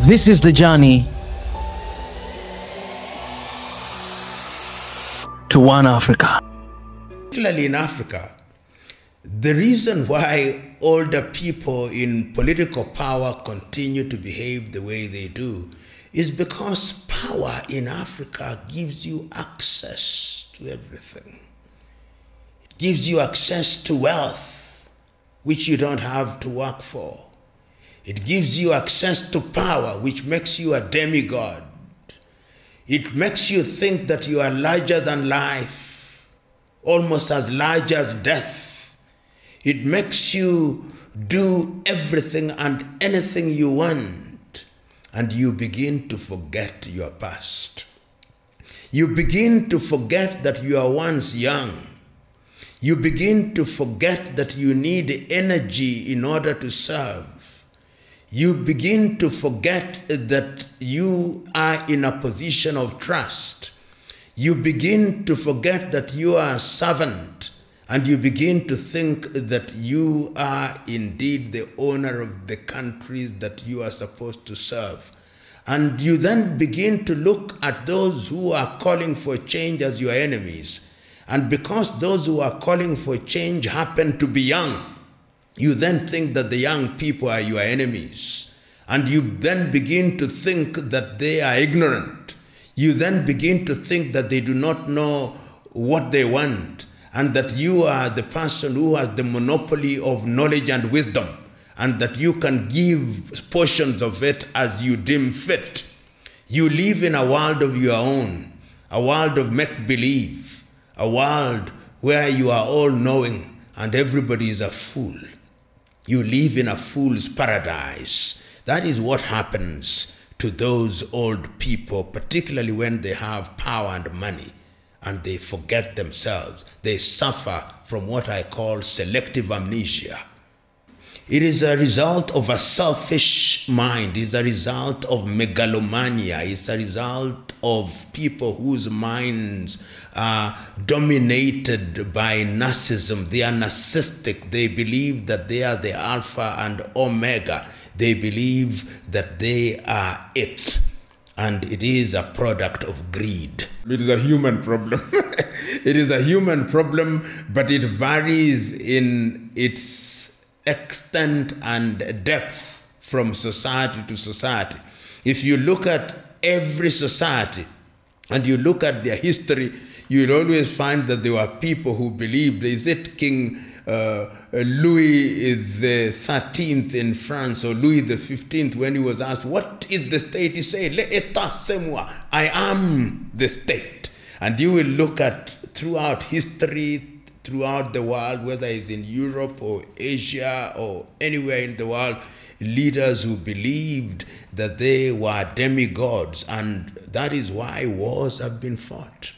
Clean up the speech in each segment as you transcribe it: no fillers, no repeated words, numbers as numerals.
This is the journey to one Africa. Particularly in Africa, the reason why older people in political power continue to behave the way they do is because power in Africa gives you access to everything. It gives you access to wealth, which you don't have to work for. It gives you access to power, which makes you a demigod. It makes you think that you are larger than life, almost as large as death. It makes you do everything and anything you want, and you begin to forget your past. You begin to forget that you are once young. You begin to forget that you need energy in order to serve. You begin to forget that you are in a position of trust. You begin to forget that you are a servant, and you begin to think that you are indeed the owner of the countries that you are supposed to serve. And you then begin to look at those who are calling for change as your enemies. And because those who are calling for change happen to be young, you then think that the young people are your enemies. And you then begin to think that they are ignorant. You then begin to think that they do not know what they want, and that you are the person who has the monopoly of knowledge and wisdom, and that you can give portions of it as you deem fit. You live in a world of your own, a world of make-believe, a world where you are all-knowing and everybody is a fool. You live in a fool's paradise. That is what happens to those old people, particularly when they have power and money, and they forget themselves. They suffer from what I call selective amnesia. It is a result of a selfish mind. It's a result of megalomania. It's a result of people whose minds are dominated by narcissism. They are narcissistic. They believe that they are the alpha and omega. They believe that they are it. And it is a product of greed. It is a human problem. It is a human problem, but it varies in its extent and depth from society to society. If you look at every society and you look at their history, you'll always find that there were people who believed, is it King Louis the 13th in France, or Louis the 15th, when he was asked, what is the state? He said, l'état c'est moi, I am the state. And you will look at throughout history, throughout the world, whether it's in Europe or Asia or anywhere in the world, leaders who believed that they were demigods, and that is why wars have been fought.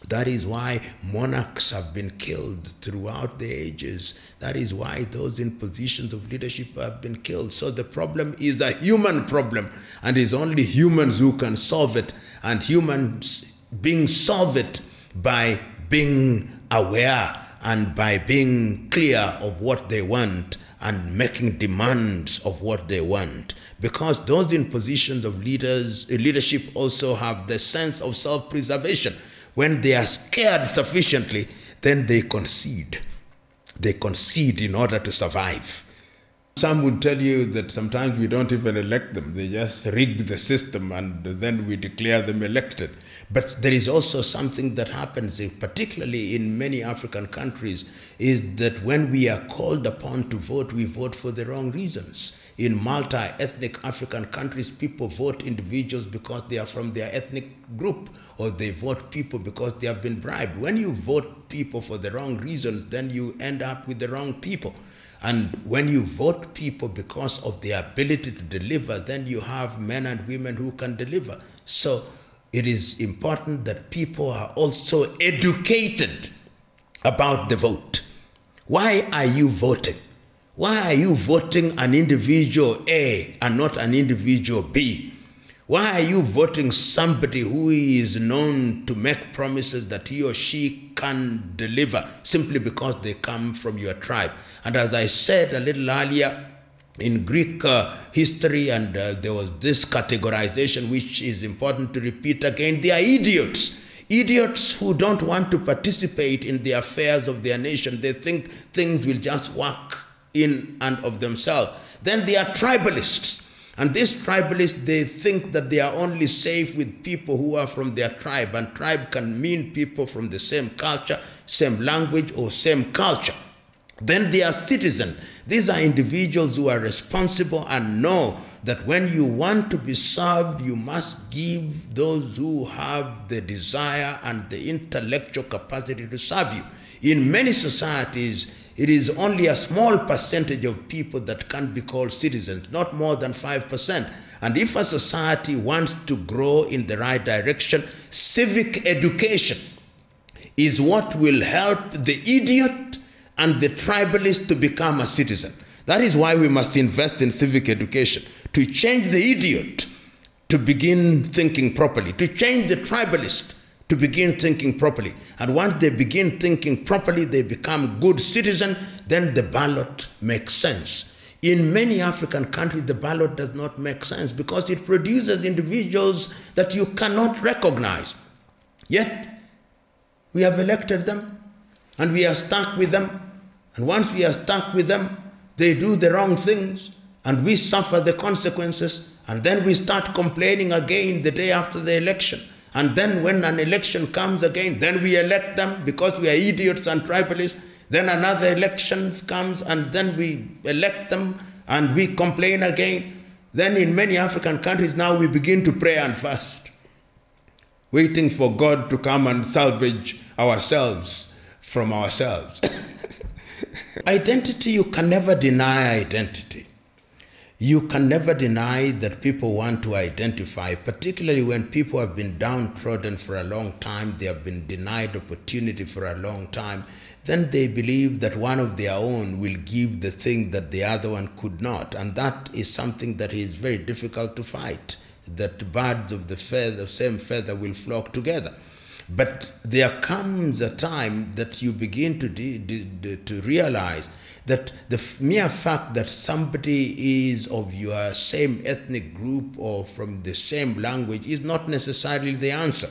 That is why monarchs have been killed throughout the ages. That is why those in positions of leadership have been killed. So the problem is a human problem, and it's only humans who can solve it, and humans being solve it by being aware and by being clear of what they want and making demands of what they want. Because those in positions of leadership also have the sense of self-preservation. When they are scared sufficiently, then they concede. They concede in order to survive. Some would tell you that sometimes we don't even elect them. They just rig the system and then we declare them elected. But there is also something that happens, particularly in many African countries, is that when we are called upon to vote, we vote for the wrong reasons. In multi-ethnic African countries, people vote individuals because they are from their ethnic group, or they vote people because they have been bribed. When you vote people for the wrong reasons, then you end up with the wrong people. And when you vote people because of their ability to deliver, then you have men and women who can deliver. So it is important that people are also educated about the vote. Why are you voting? Why are you voting an individual A and not an individual B? Why are you voting somebody who is known to make promises that he or she can deliver simply because they come from your tribe? And as I said a little earlier, in Greek history, and there was this categorization which is important to repeat again. They are idiots. Idiots who don't want to participate in the affairs of their nation. They think things will just work in and of themselves. Then they are tribalists. And these tribalists, they think that they are only safe with people who are from their tribe. And tribe can mean people from the same culture, same language, or same culture. Then they are citizens. These are individuals who are responsible and know that when you want to be served, you must give those who have the desire and the intellectual capacity to serve you. In many societies, it is only a small percentage of people that can be called citizens, not more than 5%. And if a society wants to grow in the right direction, civic education is what will help the idiot and the tribalist to become a citizen. That is why we must invest in civic education, to change the idiot to begin thinking properly, to change the tribalist to begin thinking properly. And once they begin thinking properly, they become good citizens, then the ballot makes sense. In many African countries, the ballot does not make sense because it produces individuals that you cannot recognize. Yet, we have elected them, and we are stuck with them. And once we are stuck with them, they do the wrong things, and we suffer the consequences, and then we start complaining again the day after the election. And then when an election comes again, then we elect them because we are idiots and tribalists. Then another election comes, and then we elect them, and we complain again. Then in many African countries now we begin to pray and fast, waiting for God to come and salvage ourselves from ourselves. Identity, you can never deny identity. You can never deny that people want to identify, particularly when people have been downtrodden for a long time, they have been denied opportunity for a long time, then they believe that one of their own will give the thing that the other one could not. And that is something that is very difficult to fight, that birds of the same feather will flock together. But there comes a time that you begin to realize that the mere fact that somebody is of your same ethnic group or from the same language is not necessarily the answer.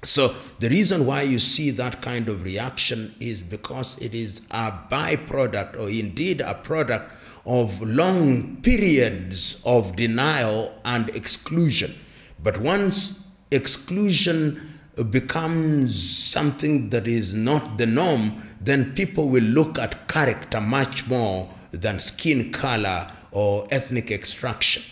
So the reason why you see that kind of reaction is because it is a byproduct, or indeed a product, of long periods of denial and exclusion. But once exclusion becomes something that is not the norm, then people will look at character much more than skin color or ethnic extraction.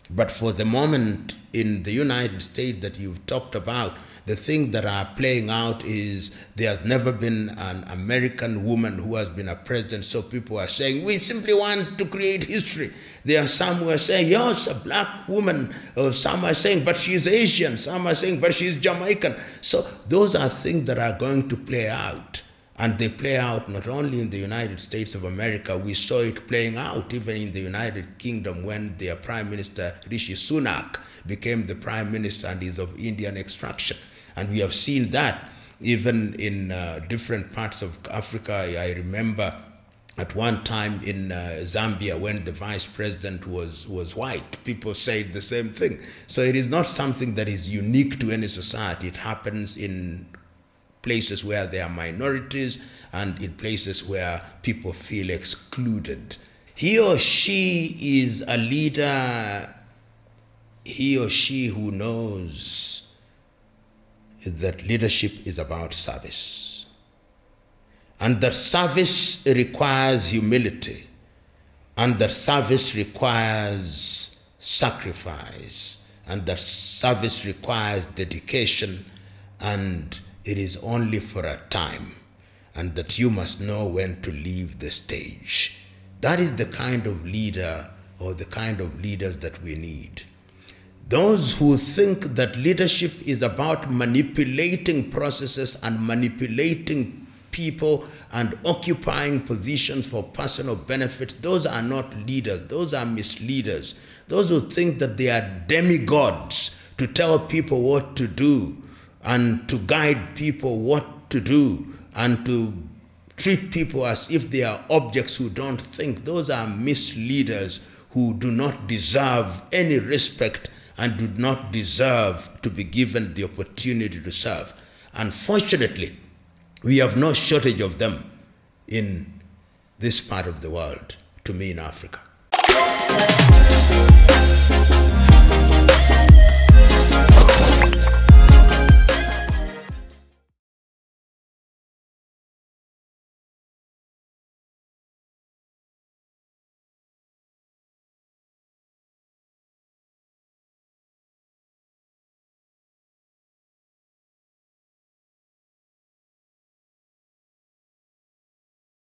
But for the moment in the United States that you've talked about, the thing that are playing out is there's never been an American woman who has been a president, so people are saying, we simply want to create history. There are some who are saying, yes, a black woman, or some are saying, but she's Asian, some are saying, but she's Jamaican. So those are things that are going to play out. And they play out not only in the United States of America, we saw it playing out even in the United Kingdom when their Prime Minister, Rishi Sunak, became the Prime Minister and is of Indian extraction. And we have seen that even in different parts of Africa. I remember at one time in Zambia when the vice president was white, people said the same thing. So it is not something that is unique to any society. It happens in places where there are minorities and in places where people feel excluded. He or she is a leader, he or she who knows that leadership is about service, and that service requires humility, and that service requires sacrifice, and that service requires dedication, and it is only for a time, and that you must know when to leave the stage. That is the kind of leader or the kind of leaders that we need. Those who think that leadership is about manipulating processes and manipulating people and occupying positions for personal benefit, those are not leaders, those are misleaders. Those who think that they are demigods to tell people what to do and to guide people what to do and to treat people as if they are objects who don't think. Those are misleaders who do not deserve any respect and do not deserve to be given the opportunity to serve. Unfortunately, we have no shortage of them in this part of the world, to me in Africa.